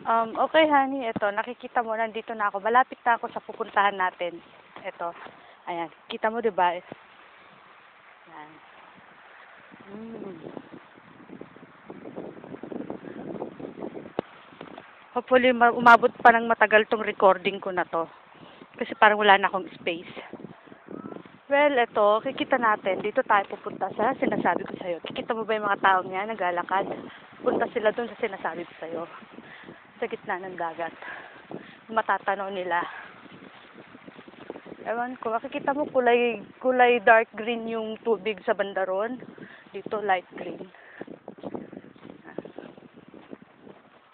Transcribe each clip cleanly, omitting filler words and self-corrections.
Okay, honey. Ito, nakikita mo, nandito na ako. Malapit na ako sa pupuntahan natin. Ito. Ayan. Kita mo, di ba? Ayan. Hopefully, umabot pa ng matagal tong recording ko na to. Kasi parang wala na akong space. Well, ito, kikita natin. Dito tayo pupunta sa sinasabi ko sa'yo. Kikita mo ba yung mga taong yan, naglalakad? Punta sila dun sa sinasabi ko sa'yo. Sa gitna ng dagat. Matatanaw nila. Ewan ko, makikita mo kulay dark green yung tubig sa bandaron. Dito light green.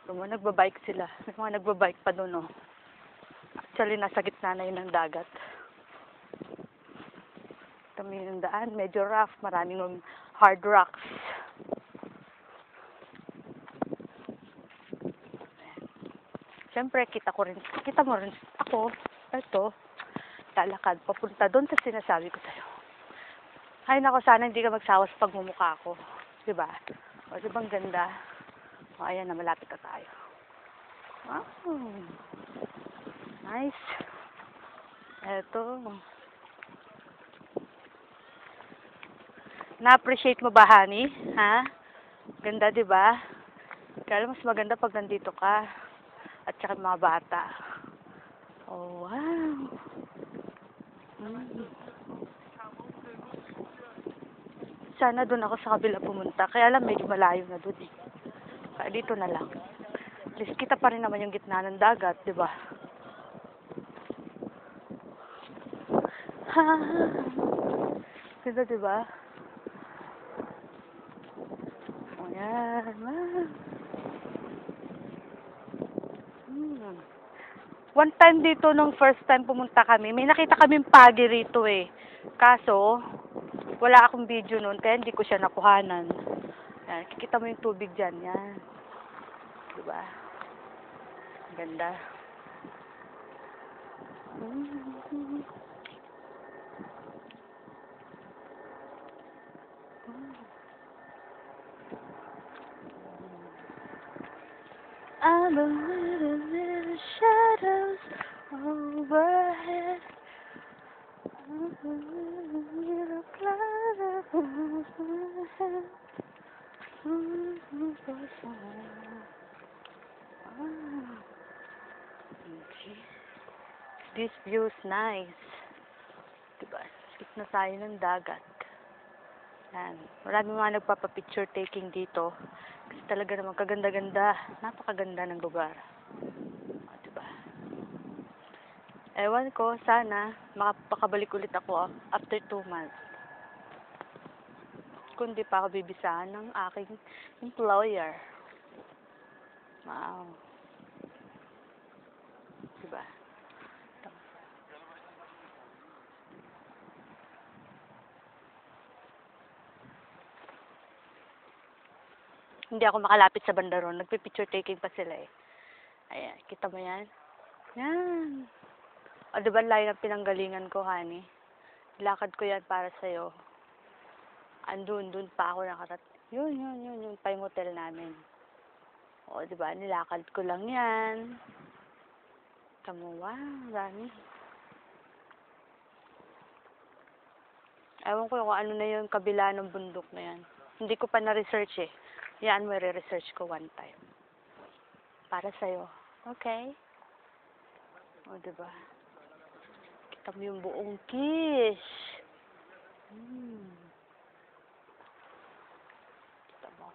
Mga nagbabike sila. May mga nagbabike pa doon, oh. Actually, nasa gitna na yun ng dagat. Kami yung daan, medyo rough. Maraming hard rocks. Siyempre, kita mo rin ako. Ito, lalakad papunta doon sa sinasabi ko sa'yo. Ay, nako, sana hindi ka magsawa sa pagmumukha ko. Diba? O, diba ang ganda? O, ayan na, malapit na tayo. Wow. Nice. Eto. Na-appreciate mo ba, honey? Ha? Ganda, diba? Kaya mas maganda pag nandito ka. At saka mga bata. Oh, wow. Sana doon ako sa kabila pumunta. Kaya lang medyo malayo na doon eh. Kaya dito na lang. At least kita pa rin naman yung gitna ng dagat, di ba? Ha! Ganda, di ba? O yan. One time dito, nung first time pumunta kami, may nakita kaming pagi rito eh. Kaso, wala akong video noon, kaya hindi ko siya nakuhanan. Yan, kikita mo yung tubig dyan, yan. Diba? Ganda. I'm a little shadows overhead. I'm a little cloud overhead. Okay. This view is nice. Diba? Gitna tayo ng dagat. Yan. Marami mga nagpapapicture taking dito. Kasi talaga naman kaganda-ganda. Napakaganda ng lugar. O, diba? Ewan ko, sana makapakabalik ulit ako after 2 months. Kundi pa ako bibisahan ng aking employer. Wow. Diba? Hindi ako makalapit sa bandaron. Nagpipicture taking pa sila eh. Ayan, kita mo yan? Yan. O, diba layo ng pinanggalingan ko, honey? Lakad ko yan para sa'yo. Andun pa ako nakarat. Yun pa yung hotel namin. O, diba? Nilakad ko lang yan. Tamo, wow, dami. Ewan ko kung ano na yung kabila ng bundok na yan. Hindi ko pa na-research eh. Yan, may re-research ko one time. Para sa'yo. Okay? O, diba? Kita mo yung buong Kish. Kita mo.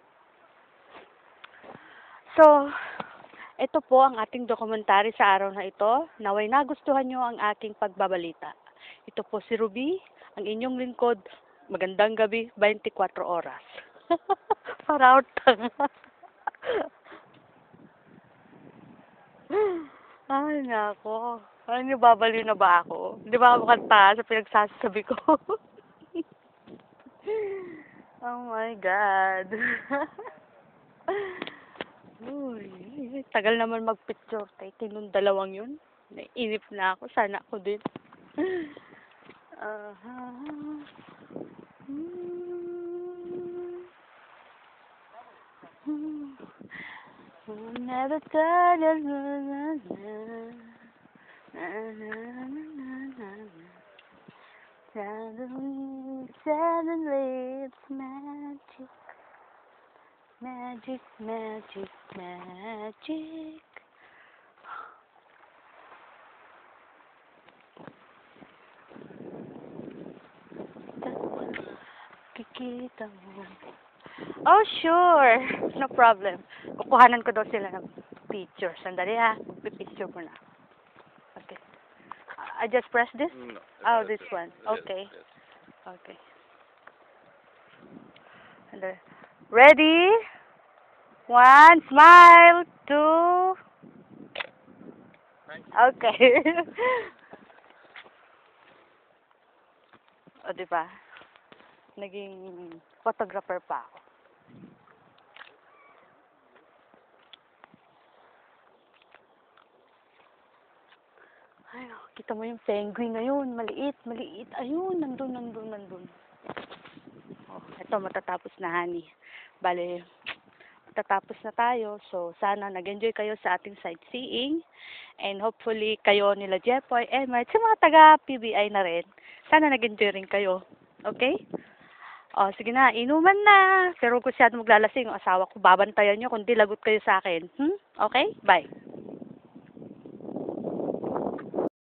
So, ito po ang ating dokumentary sa araw na ito. Naway nagustuhan nyo ang aking pagbabalita. Ito po si Ruby, ang inyong lingkod. Magandang gabi, 24 oras. Para out. Ay, nako. Ano nyo, babaliw na ba ako? Di ba ako kanta sa pinagsasabi ko? Oh my God. Uy, tagal naman mag-picture taking nung dalawang yun. Naiinip na ako. Sana ako din. Never thought of suddenly it's magic, magic, magic, magic. Kikita mo. Oh, sure. No problem. Kukuhanan ko daw sila ng picture. Sandali ha. Pipicture mo na. Okay. I just press this? No. Oh, this one. Yes, Okay. yes. Okay. Sandali. Ready? 1, smile. 2. Okay. O, diba? Naging photographer pa ako. Ay, kita mo yung penguin ngayon. Maliit, maliit. Ayun, nandun. Oh, ito, matatapos na, honey. Bale, matatapos na tayo. So, sana nag-enjoy kayo sa ating sightseeing. And hopefully, kayo nila Jepoy, Emma, at sa mga taga-PBI na rin. Sana nag-enjoy rin kayo. Okay? Oh, sige na, inuman na. Pero kung siya maglalasing, ang asawa ko, babantayan nyo, kundi lagot kayo sa akin. Okay? Bye.